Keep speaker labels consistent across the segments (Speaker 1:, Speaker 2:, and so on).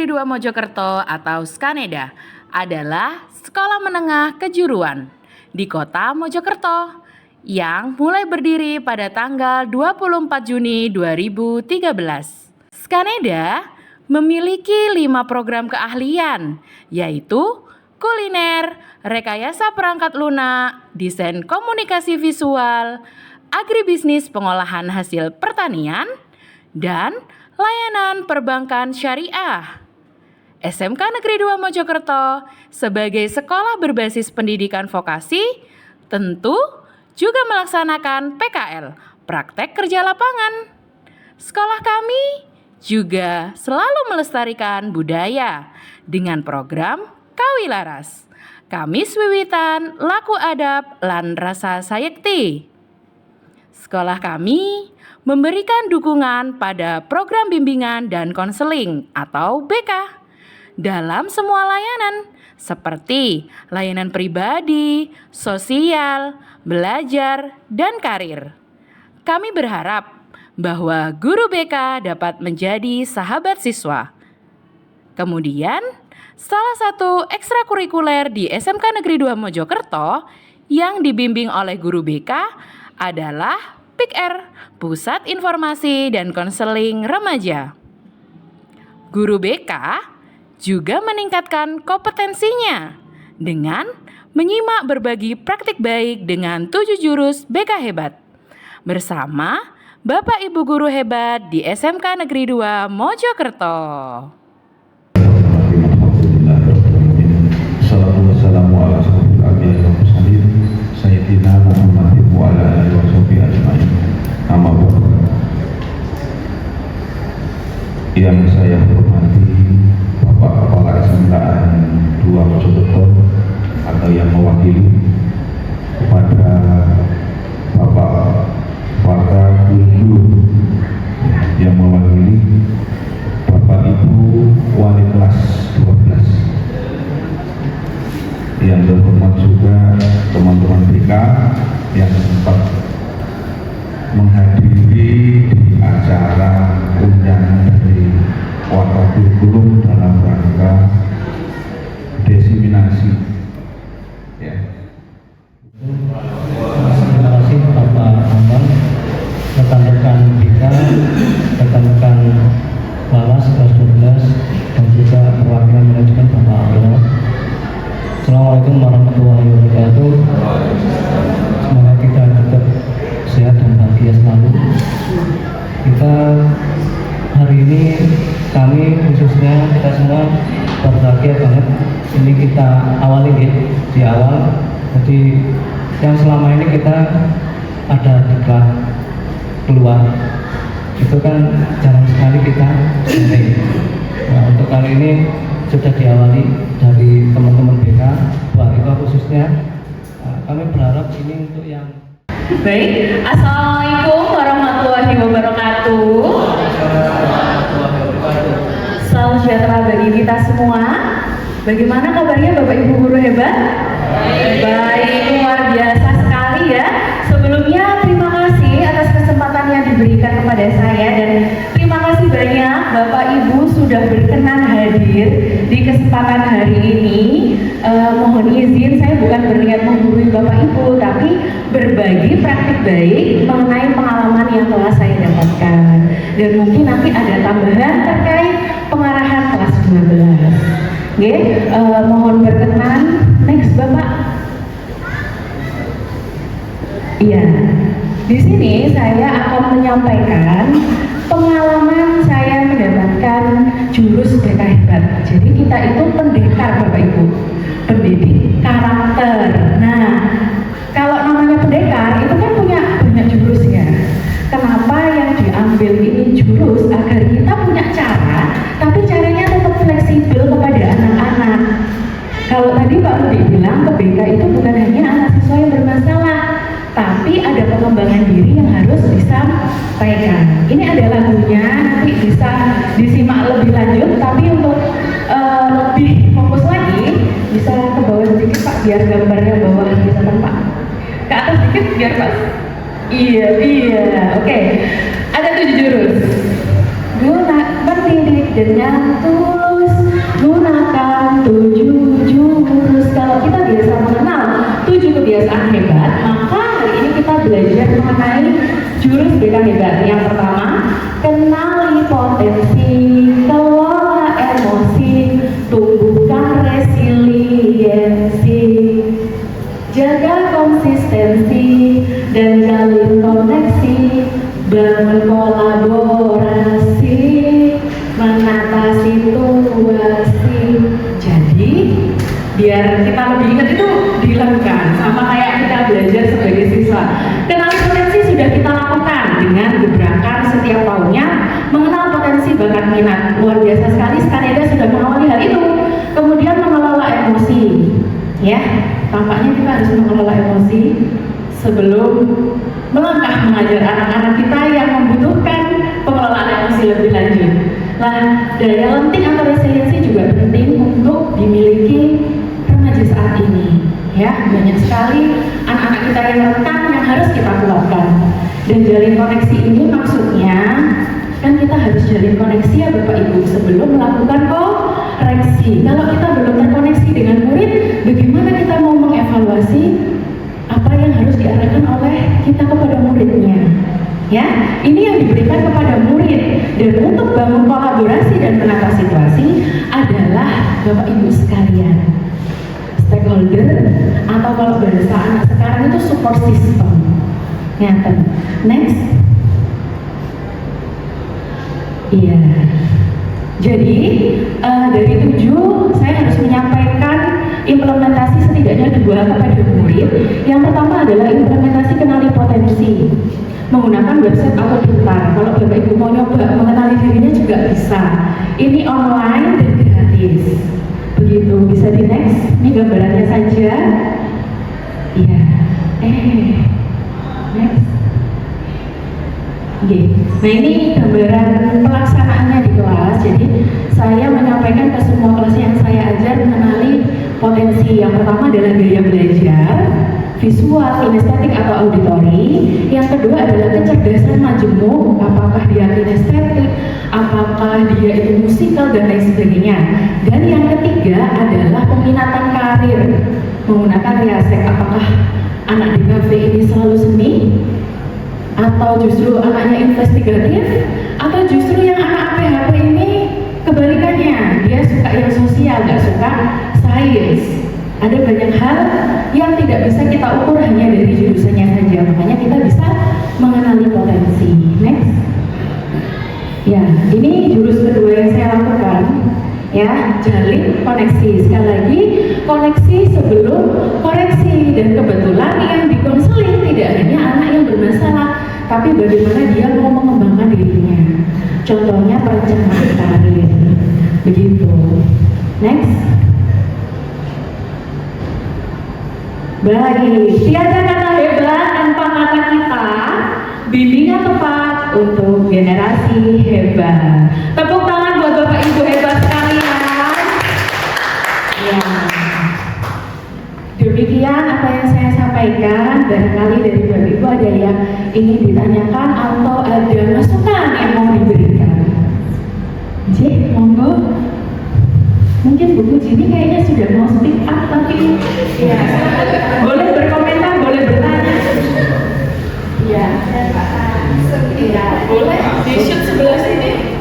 Speaker 1: Negeri 2 Mojokerto atau Skaneda adalah sekolah menengah kejuruan di kota Mojokerto yang mulai berdiri pada tanggal 24 Juni 2013. Skaneda memiliki 5 program keahlian, yaitu kuliner, rekayasa perangkat lunak, desain komunikasi visual, agribisnis pengolahan hasil pertanian, dan layanan perbankan syariah. SMK Negeri 2 Mojokerto sebagai sekolah berbasis pendidikan vokasi tentu juga melaksanakan PKL, praktek kerja lapangan. Sekolah kami juga selalu melestarikan budaya dengan program Kawilaras, Kamis Wiwitan, Laku Adab, lan Rasa Sayekti. Sekolah kami memberikan dukungan pada program bimbingan dan konseling atau BK dalam semua layanan seperti layanan pribadi, sosial, belajar, dan karir. Kami berharap bahwa guru BK dapat menjadi sahabat siswa. Kemudian, salah satu ekstrakurikuler di SMK Negeri 2 Mojokerto yang dibimbing oleh guru BK adalah PIKR, Pusat Informasi dan Konseling Remaja. Guru BK juga meningkatkan kompetensinya dengan menyimak berbagi praktik baik dengan 7 jurus BK hebat bersama Bapak Ibu guru hebat di SMK Negeri 2 Mojokerto.
Speaker 2: Yang saya hormati Bapak Kepala SMK 2 Mojokerto atau yang mewakili, kepada Bapak Wakil Guru yang mewakili, Bapak Ibu Wali kelas 12, yang terhormat juga teman-teman BK yang sempat menghadiri di acara undangan dari Wakil Kurikulum dalam rangka desiminasi. Ya.
Speaker 3: Terima kasih Bapak Bambang, rekan-rekan BK, rekan-rekan Lalas kelas 12, dan juga perwakilan manajemen Bapak Abdullah. Assalamualaikum warahmatullahi wabarakatuh. Semoga kita tetap sehat dan bahagia selalu. Kita hari ini, kami khususnya kita semua berbahagia banget. Ini kita awali ya, di awal. Jadi yang selama ini kita ada diklat keluar, itu kan jarang sekali kita sharing. Nah, untuk kali ini sudah diawali dari teman-teman BK, Warga khususnya. Kami berharap ini untuk yang
Speaker 1: Baik, Assalamualaikum warahmatullahi wabarakatuh. Salam sejahtera bagi kita semua. Bagaimana kabarnya Bapak Ibu guru hebat? Baik, luar biasa sekali ya. Sebelumnya terima kasih atas kesempatan yang diberikan kepada saya, dan terima kasih banyak Bapak Ibu sudah berkenan hadir di kesempatan hari ini. Mohon izin, saya bukan berniat menggurui Bapak Ibu, tapi berbagi praktik baik mengenai pengalaman yang telah saya dapatkan, dan mungkin nanti ada tambahan terkait pengarahan kelas 12. Mohon berkenan. Next Bapak. Iya, di sini saya akan menyampaikan pengalaman saya mendapatkan jurus BK hebat. Jadi kita itu pendekar Bapak Ibu, pendidik karakter. Nah, kalau namanya pendekar itu kan punya banyak jurus ya. Kenapa yang diambil ini jurus? Agar kita punya cara, tapi caranya tetap fleksibel kepada anak-anak. Kalau tadi Pak Rudi bilang ke BK itu bukan hanya anak siswa yang bermasalah, tapi ada pengembangan diri yang harus disampaikan. Ini ada lagunya, nanti bisa disimak lebih lanjut, tapi untuk lebih fokus lagi, bisa ke bawah sedikit Pak, biar gambarnya bawah bisa tempat. Ke atas sedikit biar pas. Iya, oke. Ada 7 jurus. Guna mendidik dengan tulus, gunakan 7 jurus. Kalau kita biasa mengenal 7 kebiasaan hebat, maka hari ini kita belajar mengenai jurus BK hebat. Yang pertama, kenali potensi, kelola emosi, tumbuhkan resiliensi, jaga konsistensi dan jalin koneksi, bangun kolaborasi, menata situasi. Jadi biar kita lebih ingat itu dilakukan sama kayak kita belajar sebagai siswa. Kenali potensi sudah kita lakukan dengan gebrakan setiap tahunnya, mengenal potensi bakat minat. Luar biasa sekali, Skaneda sudah mengawali hal itu. Kemudian mengelola emosi, ya, tampaknya kita harus mengelola emosi sebelum melangkah mengajar anak-anak kita yang membutuhkan pengelolaan emosi lebih lanjut. Nah, daya lenting atau resiliensi juga penting untuk dimiliki remaja saat ini. Ya, banyak sekali anak-anak kita yang rentan yang harus kita kuatkan. Dan jalin koneksi ini maksudnya kan kita harus jalin koneksi ya Bapak Ibu sebelum melakukan koreksi. Kalau kita belum terkoneksi dengan murid, bagaimana kita mau mengevaluasi apa yang harus diarahkan oleh kita kepada muridnya? Ya, ini yang diberikan kepada murid. Dan untuk bangun kolaborasi dan menata situasi adalah Bapak Ibu sekalian, stakeholder atau kalau bahasa anak sekarang itu support system. Nyata. Next. Iya. Jadi dari 7 saya harus menyampaikan implementasi setidaknya 2 kepada murid. Yang pertama adalah implementasi kenali potensi menggunakan website atau pintar. Kalau Bapak Ibu mau nyoba mengenali dirinya juga bisa. Ini online dan gratis. Begitu, bisa di next. Ini gambarannya saja. Iya. Next. Oke. Nah ini gambaran pelaksanaannya di kelas. Jadi saya menyampaikan ke semua kelas yang saya ajar mengenali potensi. Yang pertama adalah gaya belajar, visual, kinestetik atau auditori. Yang kedua adalah kecerdasan majemuk, apakah dia kinestetik, apakah dia itu musikal dan lain sebagainya. Dan yang ketiga adalah peminatan karir menggunakan riasek, apakah anak di kafe ini selalu seni, atau justru anaknya investigatif, atau justru yang anak PHP ini kebalikannya, dia suka yang sosial, gak suka sains. Ada banyak hal yang tidak bisa kita ukur hanya dari jurusannya saja, makanya kita bisa mengenali potensi. Next. Ya, ini jurus kedua yang saya lakukan. Ya, jalin koneksi. Sekali lagi, koneksi sebelum koreksi. Dan kebetulan yang dikonseling tidak hanya anak yang bermasalah, tapi bagaimana dia mau mengembangkan dirinya. Contohnya perencanaan karir. Begitu. Next. Baik, tiada kata hebat tanpa kata kita. Bimbingan tepat untuk generasi hebat. Tepuk tangan buat Bapak Ibu hebat sekalian. Ya. Demikian apa yang saya sampaikan. Barangkali dari Bapak Ibu ada yang ingin ditanyakan atau ada masukan yang mau diberikan. J, monggo. Mungkin Bu Jini kayaknya sudah mau speak up, tapi ya boleh berkomentar, boleh bertanya. Ya, ya boleh di shoot sebelah sini.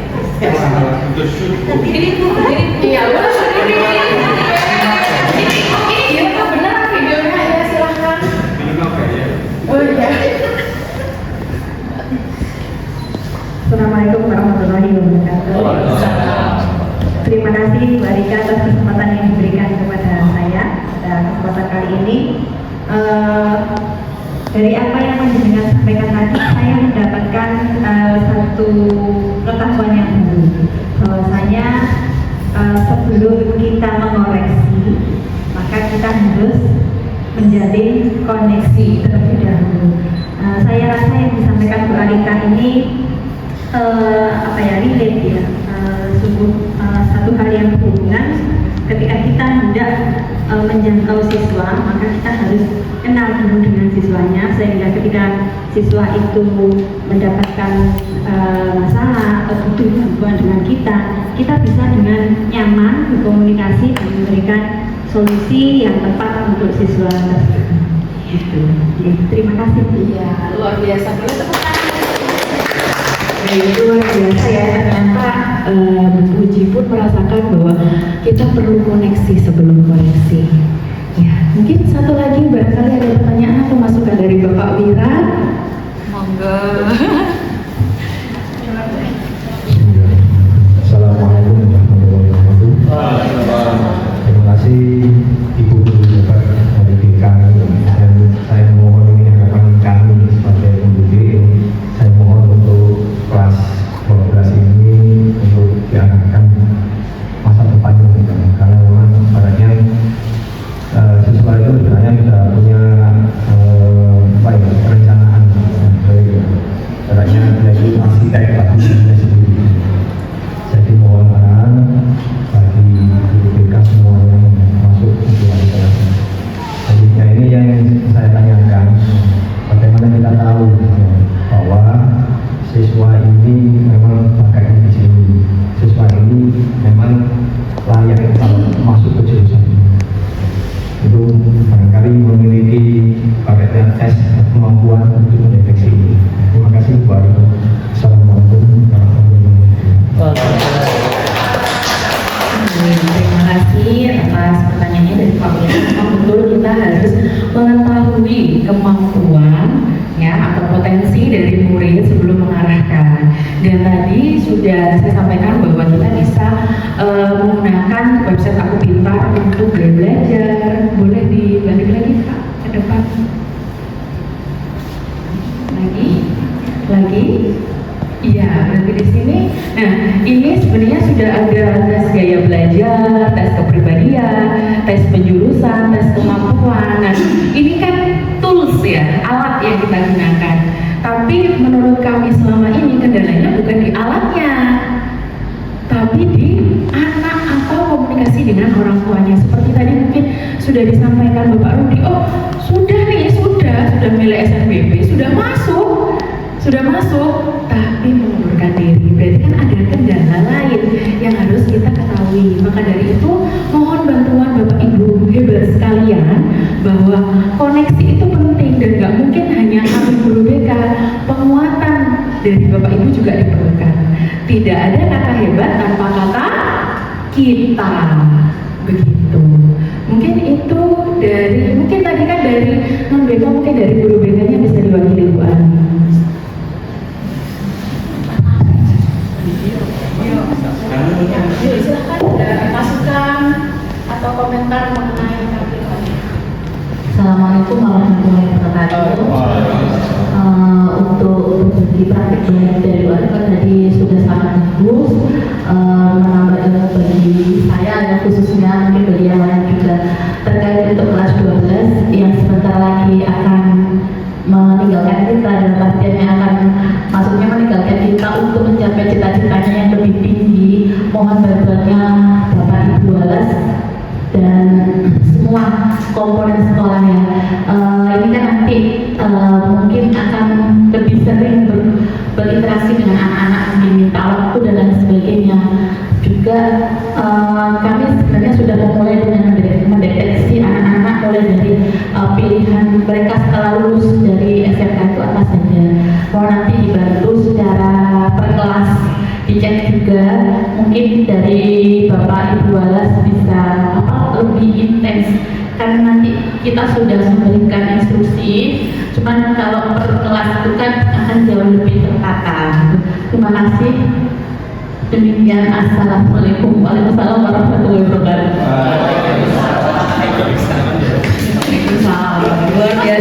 Speaker 1: Ini iya boleh ini ya benar videonya ya silahkan. Oh iya.
Speaker 4: Assalamualaikum warahmatullahi wabarakatuh. Terima kasih Mbak Rika atas kesempatan yang diberikan kepada saya pada kesempatan kali ini. Dari apa yang mendengar sampaikan tadi, saya mendapatkan satu pengetahuan yang baru, bahwasanya sebelum kita mengoreksi, maka kita harus menjalin koneksi terlebih dahulu. Saya rasa yang disampaikan Bu Arika ini relate ya, satu hal yang berhubungan. Ketika kita hendak menjangkau siswa, maka kita harus kenal dulu dengan siswanya, sehingga ketika siswa itu mendapatkan masalah atau butuh bantuan dengan kita bisa dengan nyaman berkomunikasi dan memberikan solusi yang tepat untuk siswa tersebut. Gitu. Terima kasih Bu.
Speaker 1: Ya, luar biasa. Boleh tepuk tangan.
Speaker 4: Luar biasa ya, ternyata Bu Uji pun merasakan bahwa kita perlu koneksi sebelum koneksi.
Speaker 1: Ya, mungkin satu lagi barangkali ada pertanyaan atau masukan dari Bapak Wira. Monggo.
Speaker 3: Assalamualaikum warahmatullahi wabarakatuh. Terima kasih Ibu Guru Bapak dari kami, dan saya mohon ini harapan kami sebagai pendidik, saya mohon untuk kelas 12 ini untuk diarahkan masa depannya, karena memang sebenarnya siswa itu sebenarnya sudah punya perencanaan, sebenarnya jadi arsitek bagi dirinya sendiri. Jadi mohon arahan bagi guru BK semua yang masuk ke kelas. Jadi ini yang saya tanyakan, bagaimana kita tahu bahwa siswa ini memang bakatnya di sini, siswa ini memang layak kalau masuk ke jurusan ini. Itu barangkali memiliki paketnya tes kemampuan untuk mendeteksi ini. Terima kasih Bu Arif. Assalamualaikum warahmatullahi wabarakatuh.
Speaker 1: Terima kasih atas pertanyaannya dari Pak Wira. Memang betul kita harus mengetahui kemampuan ya atau potensi dari murid sebelum mengarahkan. Dan tadi sudah saya sampaikan bahwa kita bisa menggunakan website Aku Pintar untuk belajar. Boleh dibalik lagi Pak ke depan. Lagi. Iya, berarti di sini. Nah, ini sebenarnya sudah ada tes gaya belajar, tes kepribadian, tes penjurusan, tes kemampuan. Nah, ini kan tools ya, alat yang kita gunakan. Tapi menurut kami selama ini kendalanya bukan di alatnya, tapi di anak atau komunikasi dengan orang tuanya. Seperti tadi mungkin sudah disampaikan Bapak Rudi, oh sudah milih SNBP, sudah masuk, tapi mengundurkan diri. Berarti kan ada kendala lain yang harus kita ketahui. Maka dari itu mohon bantuan Bapak Ibu hebat sekalian bahwa koneksi itu penting dan nggak mungkin hanya kami guru BK, penguatan dari Bapak Ibu juga diperlukan. Tidak ada kata hebat tanpa kata kita. Begitu. Mungkin itu mungkin tadi kan dari non BK, mungkin dari guru BK-nya bisa diwakili Bu Ani. Silahkan ada masukan atau komentar mengenai aplikasi.
Speaker 5: Assalamualaikum warahmatullahi wabarakatuh. Untuk berbagi praktik dari luar tadi sudah sangat bagus, menambah ilmu bagi saya ya, khususnya mungkin bagi yang lain juga terkait untuk kelas 12 yang sebentar lagi akan meninggalkan kita, dan pastinya akan maksudnya meninggalkan kita untuk mencapai cita-citanya yang lebih tinggi. Mohon bantuannya Bapak Ibu Alas dan semua komponen sekolah ya. Ini kan nanti mungkin akan lebih sering berinteraksi dengan anak-anak, diminta waktu dan lain sebagainya. Juga kami sebenarnya sudah memulai dengan mendeteksi anak-anak mulai dari pilihan mereka setelah lulus dari SMK itu apa saja. Mau nanti dibantu secara per kelas, dicek juga mungkin dari Bapak Ibu Alas bisa lebih intens, karena nanti kita sudah memberikan instruksi, cuman kalau per kelas itu kan akan jauh lebih tertata. Terima kasih. Demikian, assalamualaikum warahmatullahi wabarakatuh.
Speaker 1: Waalaikumsalam. Luar biasa.